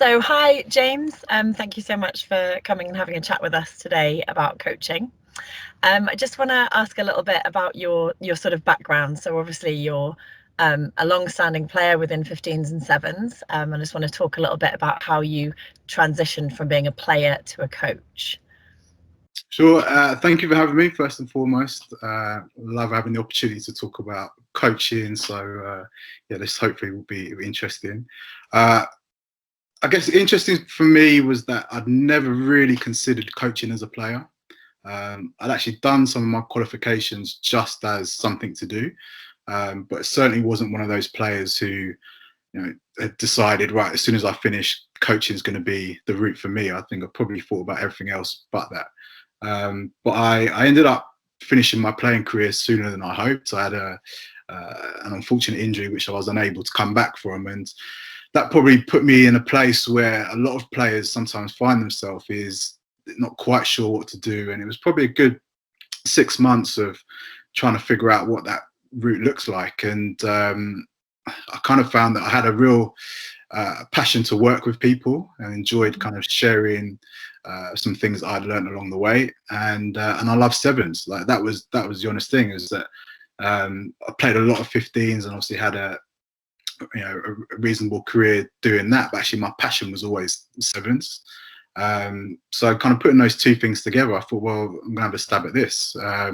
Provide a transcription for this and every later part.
So, hi, James. Thank you so much for coming and having a chat with us today about coaching. I just want to ask a little bit about your sort of background. So, obviously, you're a long-standing player within 15s and sevens. I just want to talk a little bit about how you transitioned from being a player to a coach. Sure. Thank you for having me, first and foremost. Love having the opportunity to talk about coaching. So, yeah, this hopefully will be interesting. Uh, I guess interesting for me was that I'd never really considered coaching as a player. I'd actually done some of my qualifications just as something to do, but it certainly wasn't one of those players who, had decided, right, as soon as I finish, coaching is going to be the route for me. I think I probably thought about everything else but that. But I ended up finishing my playing career sooner than I hoped. I had an unfortunate injury which I was unable to come back from, and that probably put me in a place where a lot of players sometimes find themselves, is not quite sure what to do. And it was probably a good 6 months of trying to figure out what that route looks like. And I kind of found that I had a real passion to work with people and enjoyed kind of sharing some things I'd learned along the way. And I love sevens. Like that was the honest thing, is that I played a lot of 15s and obviously had a reasonable career doing that. But actually, my passion was always sevens. So kind of putting those two things together, I thought, well, I'm gonna have a stab at this. I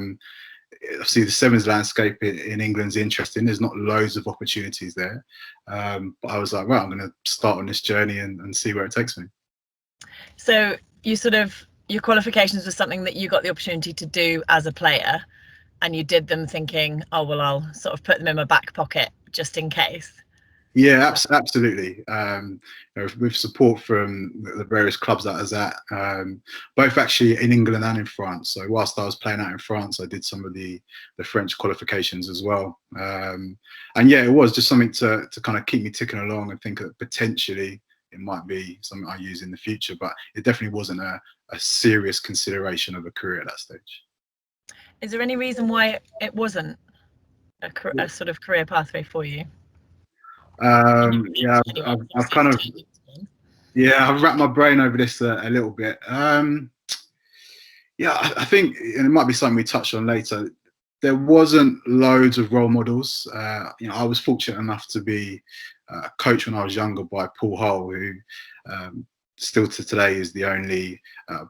see the sevens landscape in England's interesting. There's not loads of opportunities there, but I was like, well, I'm going to start on this journey and see where it takes me. So, your qualifications was something that you got the opportunity to do as a player, and you did them thinking, oh, well, I'll sort of put them in my back pocket just in case. Yeah, absolutely. With support from the various clubs that I was at, both actually in England and in France. So whilst I was playing out in France, I did some of the French qualifications as well. And yeah, it was just something to kind of keep me ticking along and think that potentially it might be something I use in the future. But it definitely wasn't a serious consideration of a career at that stage. Is there any reason why it wasn't a sort of career pathway for you? Yeah, I've kind of I've wrapped my brain over this a little bit. Yeah, I think, and it might be something we touch on later. There wasn't loads of role models. I was fortunate enough to be coached when I was younger by Paul Hull, who still to today is the only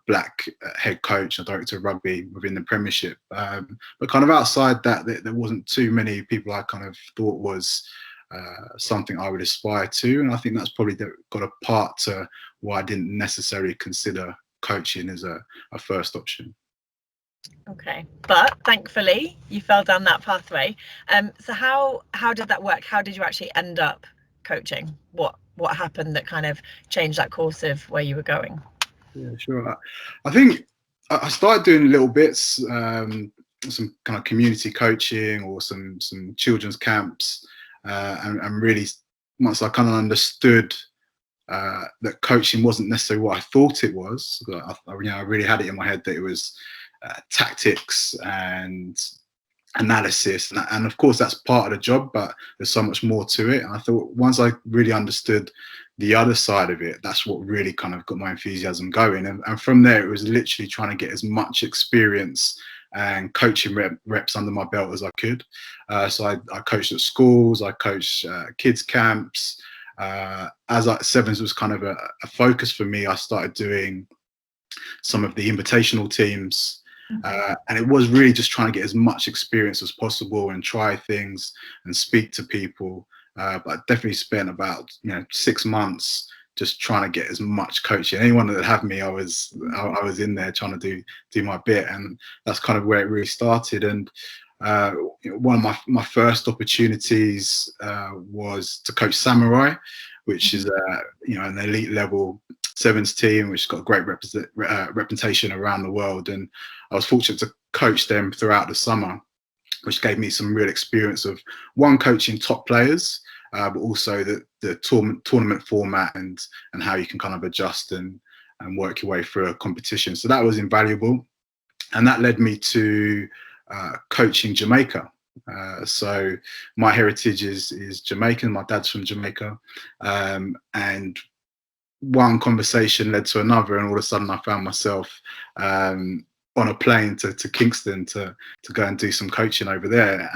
black head coach and director of rugby within the Premiership. But kind of outside that, there wasn't too many people I kind of thought was something I would aspire to. And I think that's probably got a part to why I didn't necessarily consider coaching as a first option. Okay, but thankfully you fell down that pathway. So how did that work? How did you actually end up coaching? What happened that kind of changed that course of where you were going? Yeah, sure. I think I started doing little bits, some kind of community coaching or some children's camps, and really once I kind of understood that coaching wasn't necessarily what I thought it was. I really had it in my head that it was tactics and analysis, and of course that's part of the job, but there's so much more to it. And I thought once I really understood the other side of it, that's what really kind of got my enthusiasm going. And from there, it was literally trying to get as much experience and coaching reps under my belt as I could. So I coached at schools, I coached kids camps. Sevens was kind of a focus for me, I started doing some of the invitational teams. And it was really just trying to get as much experience as possible and try things and speak to people. But I definitely spent about 6 months just trying to get as much coaching. Anyone that had me, I was in there trying to do my bit, and that's kind of where it really started. And one of my first opportunities was to coach Samurai, which is an elite level sevens team, which has got a great reputation around the world. And I was fortunate to coach them throughout the summer, which gave me some real experience of coaching top players, but also the tournament format and how you can kind of adjust and work your way through a competition. So that was invaluable, and that led me to coaching Jamaica. So my heritage is Jamaican. My dad's from Jamaica, and one conversation led to another, and all of a sudden I found myself on a plane to Kingston to go and do some coaching over there.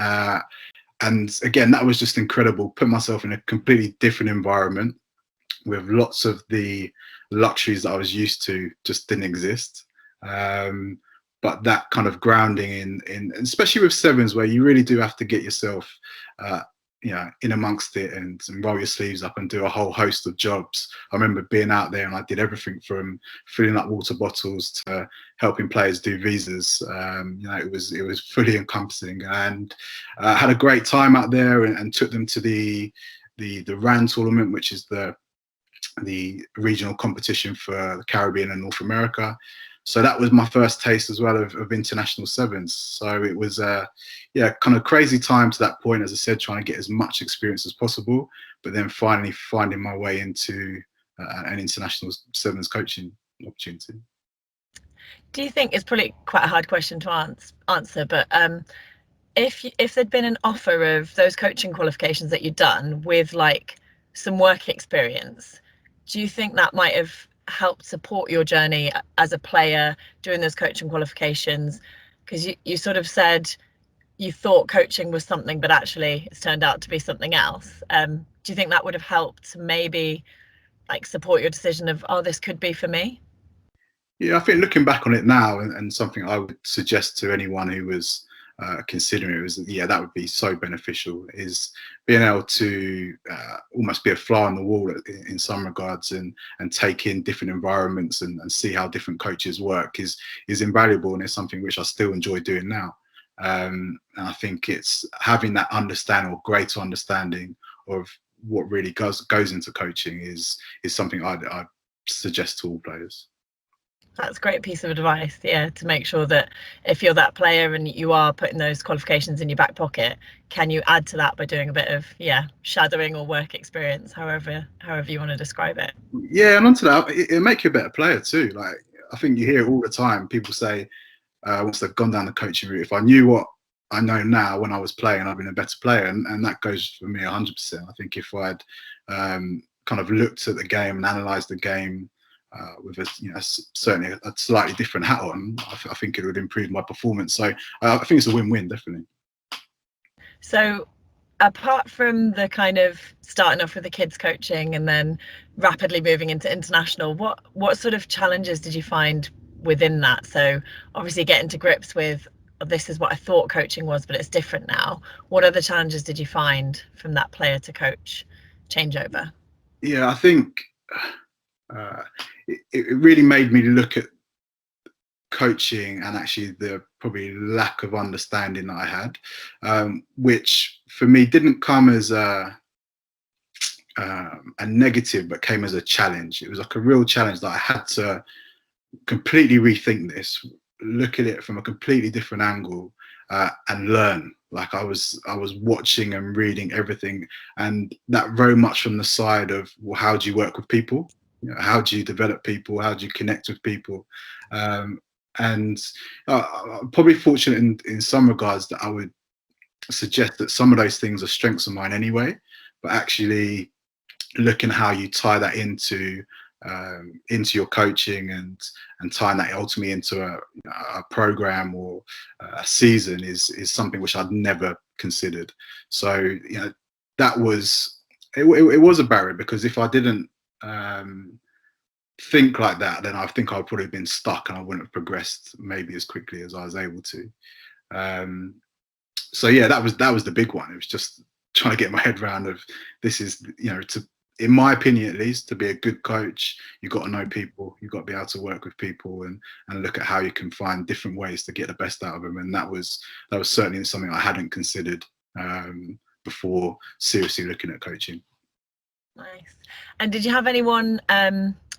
And again, that was just incredible. Put myself in a completely different environment with lots of the luxuries that I was used to just didn't exist. But that kind of grounding in especially with sevens, where you really do have to get yourself in amongst it and roll your sleeves up and do a whole host of jobs. I remember being out there and I did everything from filling up water bottles to helping players do visas. It was fully encompassing, and had a great time out there, and took them to the RAN tournament, which is the regional competition for the Caribbean and North America. So that was my first taste as well of international sevens. So it was kind of crazy time to that point, as I said, trying to get as much experience as possible, but then finally finding my way into an international sevens coaching opportunity. Do you think, it's probably quite a hard question to answer, but if there'd been an offer of those coaching qualifications that you'd done with like some work experience, do you think that might have helped support your journey as a player doing those coaching qualifications? Because you sort of said you thought coaching was something, but actually it's turned out to be something else. Do you think that would have helped maybe like support your decision of, oh, this could be for me? Yeah, I think looking back on it now, and something I would suggest to anyone who was considering it, was that would be so beneficial, is being able to almost be a fly on the wall in some regards, and take in different environments and see how different coaches work is invaluable, and it's something which I still enjoy doing now. And I think it's having that understanding, or greater understanding, of what really goes into coaching is something I'd suggest to all players. That's a great piece of advice, yeah, to make sure that if you're that player and you are putting those qualifications in your back pocket, can you add to that by doing a bit of shadowing or work experience, however you want to describe it. Yeah, and onto that, it'll make you a better player too. Like, I think you hear it all the time. People say, once they've gone down the coaching route, if I knew what I know now when I was playing, I'd been a better player, and that goes for me 100%. I think if I'd kind of looked at the game and analysed the game with certainly a slightly different hat on, I think it would improve my performance. So I think it's a win-win, definitely. So apart from the kind of starting off with the kids coaching and then rapidly moving into international, what sort of challenges did you find within that? So obviously getting to grips with, oh, this is what I thought coaching was, but it's different now. What other challenges did you find from that player to coach changeover? Yeah, I think it really made me look at coaching and actually the probably lack of understanding that I had, which for me didn't come as a negative, but came as a challenge. It was like a real challenge that I had to completely rethink this, look at it from a completely different angle, and learn. Like I was watching and reading everything, and that very much from the side of, well, how do you work with people? How do you develop people? How do you connect with people? And I'm probably fortunate in some regards that I would suggest that some of those things are strengths of mine anyway, but actually looking how you tie that into your coaching, and tying that ultimately into a program or a season is something which I'd never considered. So that was it was a barrier, because if I didn't think like that, then I think I'd probably been stuck and I wouldn't have progressed maybe as quickly as I was able to. So yeah, that was the big one. It was just trying to get my head around of, this is, to, in my opinion at least, to be a good coach, you've got to know people, you've got to be able to work with people, and look at how you can find different ways to get the best out of them. And that was certainly something I hadn't considered before seriously looking at coaching. Nice. And did you have anyone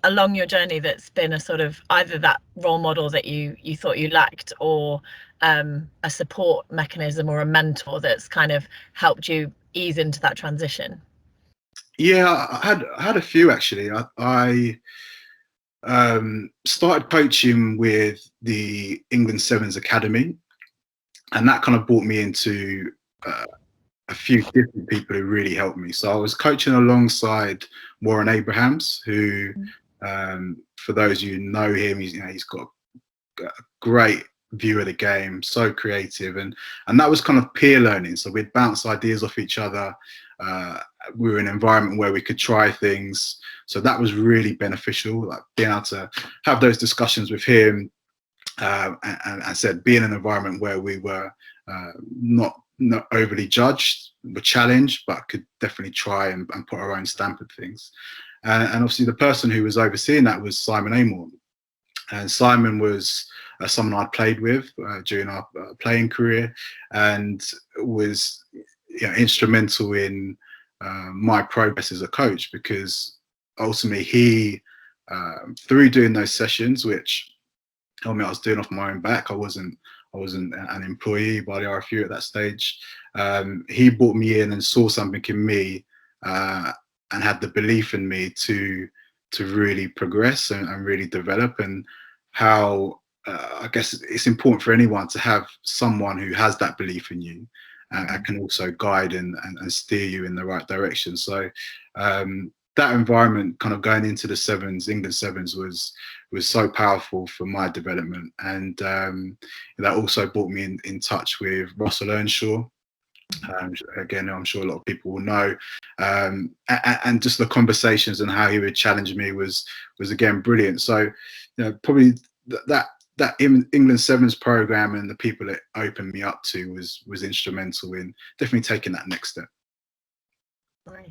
along your journey that's been a sort of either that role model that you thought you lacked, or a support mechanism or a mentor that's kind of helped you ease into that transition? Yeah, I had a few actually. I started coaching with the England Sevens Academy, and that kind of brought me into a few different people who really helped me. So I was coaching alongside Warren Abrahams, who, for those of you who know him, he's got a great view of the game, so creative, and that was kind of peer learning. So we'd bounce ideas off each other. We were in an environment where we could try things, so that was really beneficial. Like being able to have those discussions with him, and I said, be in an environment where we were not overly judged, were challenged, but could definitely try and put our own stamp of things. And obviously, the person who was overseeing that was Simon Amor. And Simon was someone I'd played with during our playing career, and was instrumental in my progress as a coach, because ultimately he, through doing those sessions, which I mean, I was doing off my own back. I wasn't an employee by the RFU at that stage. He brought me in and saw something in me, and had the belief in me to really progress and really develop. And how I guess it's important for anyone to have someone who has that belief in you, and can also guide and steer you in the right direction. So that environment, kind of going into the sevens, England sevens, was so powerful for my development. And that also brought me in touch with Russell Earnshaw. Again, I'm sure a lot of people will know, and just the conversations and how he would challenge me was again brilliant. So, probably that England Sevens program and the people it opened me up to was instrumental in definitely taking that next step. Nice.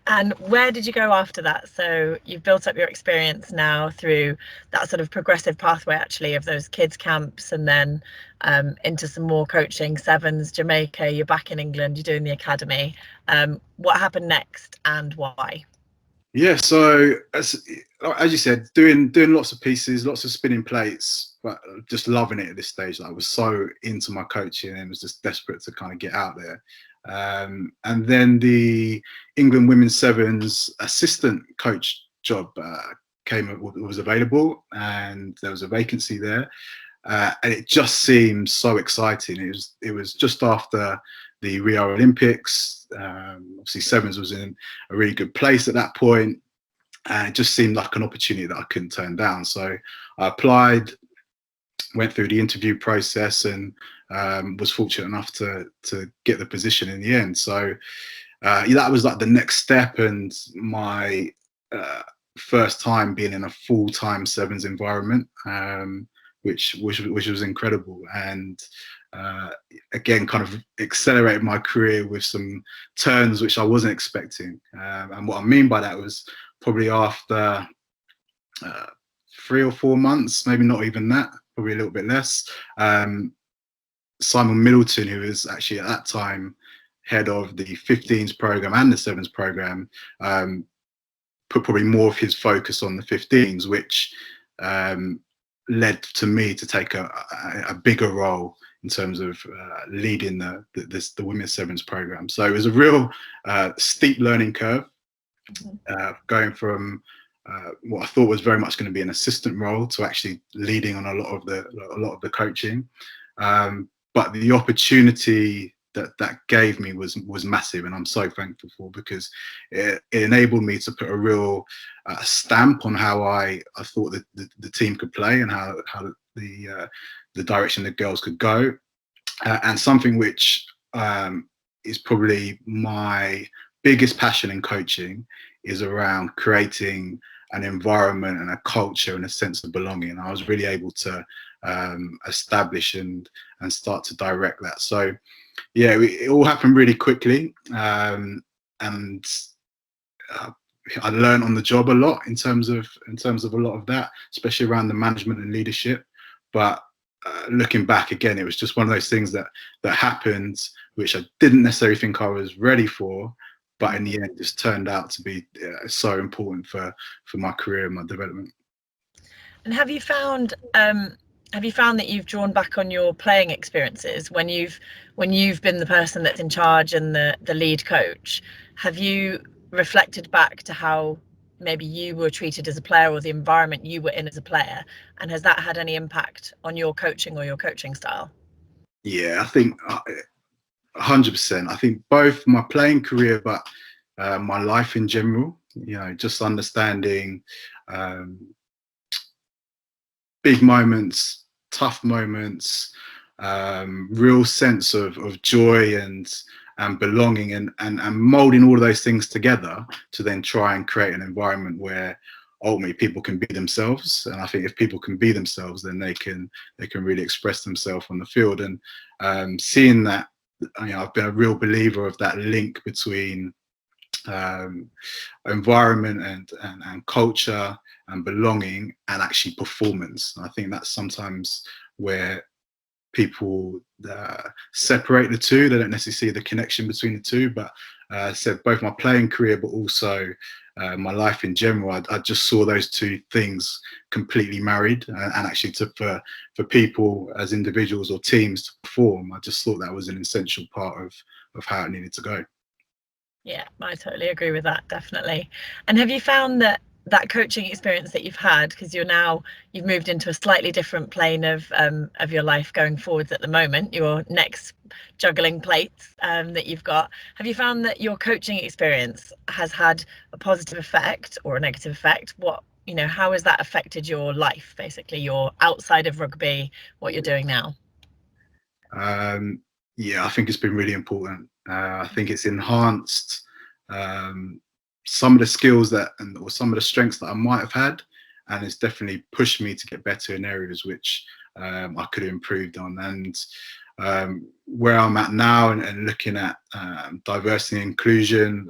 And where did you go after that? So you've built up your experience now through that sort of progressive pathway, actually, of those kids camps, and then into some more coaching, sevens, Jamaica. You're back in England. You're doing the academy. What happened next, and why? Yeah, so as you said, doing lots of pieces, lots of spinning plates, but just loving it at this stage. I was so into my coaching and was just desperate to kind of get out there. And then the England Women's Sevens assistant coach job was available, and there was a vacancy there, and it just seemed so exciting. It was just after the Rio Olympics. Obviously, sevens was in a really good place at that point, and it just seemed like an opportunity that I couldn't turn down. So I applied, went through the interview process, and was fortunate enough to get the position in the end. So that was like the next step, and my first time being in a full-time sevens environment, which was incredible. And again, kind of accelerated my career with some turns which I wasn't expecting. And what I mean by that was probably after 3 or 4 months, maybe not even that, probably a little bit less. Simon Middleton, who was actually at that time head of the 15s program and the sevens program, put probably more of his focus on the 15s, which led to me to take a bigger role in terms of leading the women's sevens program. So it was a real steep learning curve, going from what I thought was very much going to be an assistant role to actually leading on a lot of the coaching. But the opportunity that gave me was massive, and I'm so thankful for, because it enabled me to put a real stamp on how I thought that the team could play, and how the direction the girls could go, and something which is probably my biggest passion in coaching is around creating an environment and a culture and a sense of belonging. I was really able to establish and start to direct that. So yeah, it all happened really quickly, and I learned on the job a lot in terms of a lot of that, especially around the management and leadership. But looking back again, it was just one of those things that happened, which I didn't necessarily think I was ready for, but in the end, just turned out to be so important for my career and my development. And have you found that you've drawn back on your playing experiences when you've been the person that's in charge and the lead coach? Have you reflected back to how maybe you were treated as a player, or the environment you were in as a player, and has that had any impact on your coaching or your coaching style? Yeah, I think 100%. I think both my playing career, but my life in general. Just understanding um, big moments, tough moments, real sense of joy and belonging, and molding all of those things together to then try and create an environment where ultimately people can be themselves. And I think if people can be themselves, then they can really express themselves on the field. And seeing that, I've been a real believer of that link between um, environment and culture and belonging and actually performance. And I think that's sometimes where people separate the two. They don't necessarily see the connection between the two. But said both my playing career, but also my life in general, I just saw those two things completely married. And actually, for people as individuals or teams to perform, I just thought that was an essential part of how it needed to go. Yeah, I totally agree with that, definitely. And have you found that coaching experience that you've had, because you've moved into a slightly different plane of your life going forwards at the moment, your next juggling plates that you've got, have you found that your coaching experience has had a positive effect or a negative effect? How has that affected your life, basically, your outside of rugby, what you're doing now? Yeah, I think it's been really important. I think it's enhanced um, some of the skills or some of the strengths that I might have had, and it's definitely pushed me to get better in areas which I could have improved on. And where I'm at now, and looking at diversity and inclusion,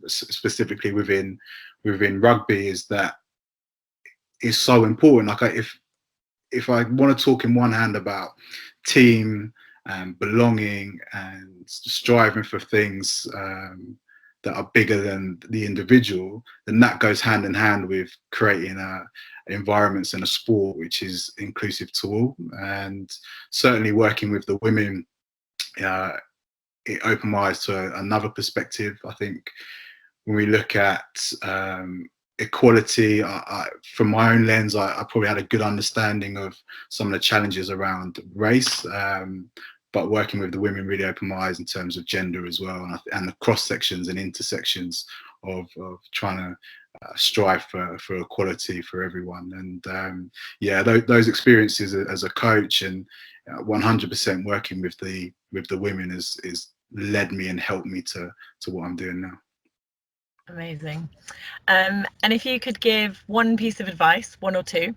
specifically within rugby, is that it's so important. Like if I want to talk in one hand about team and belonging and striving for things that are bigger than the individual, then that goes hand in hand with creating environments in a sport which is inclusive to all. And certainly working with the women, it opened my eyes to another perspective. I think when we look at equality, from my own lens, I probably had a good understanding of some of the challenges around race, but working with the women really opened my eyes in terms of gender as well, and the cross sections and intersections of trying to strive for equality for everyone. And yeah, those experiences as a coach and 100% working with the women is led me and helped me to what I'm doing now. Amazing. And if you could give one piece of advice, one or two,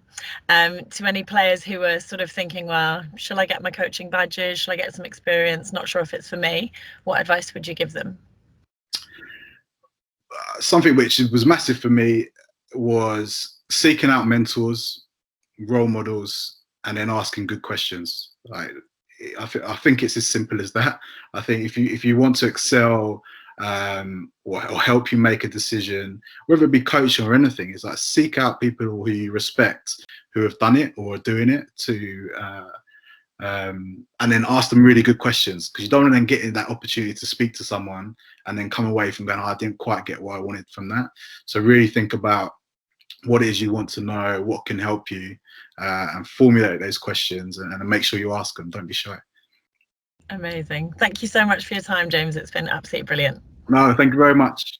to any players who are sort of thinking, well, shall I get my coaching badges? Shall I get some experience? Not sure if it's for me. What advice would you give them? Something which was massive for me was seeking out mentors, role models, and then asking good questions. Like, I think it's as simple as that. I think if you want to excel or help you make a decision, whether it be coaching or anything, is like seek out people who you respect, who have done it or are doing it, and then ask them really good questions, because you don't want to then get in that opportunity to speak to someone and then come away from going, oh, I didn't quite get what I wanted from that. So really think about what it is you want to know, what can help you, and formulate those questions and make sure you ask them. Don't be shy. Amazing. Thank you so much for your time, James. It's been absolutely brilliant. No, thank you very much.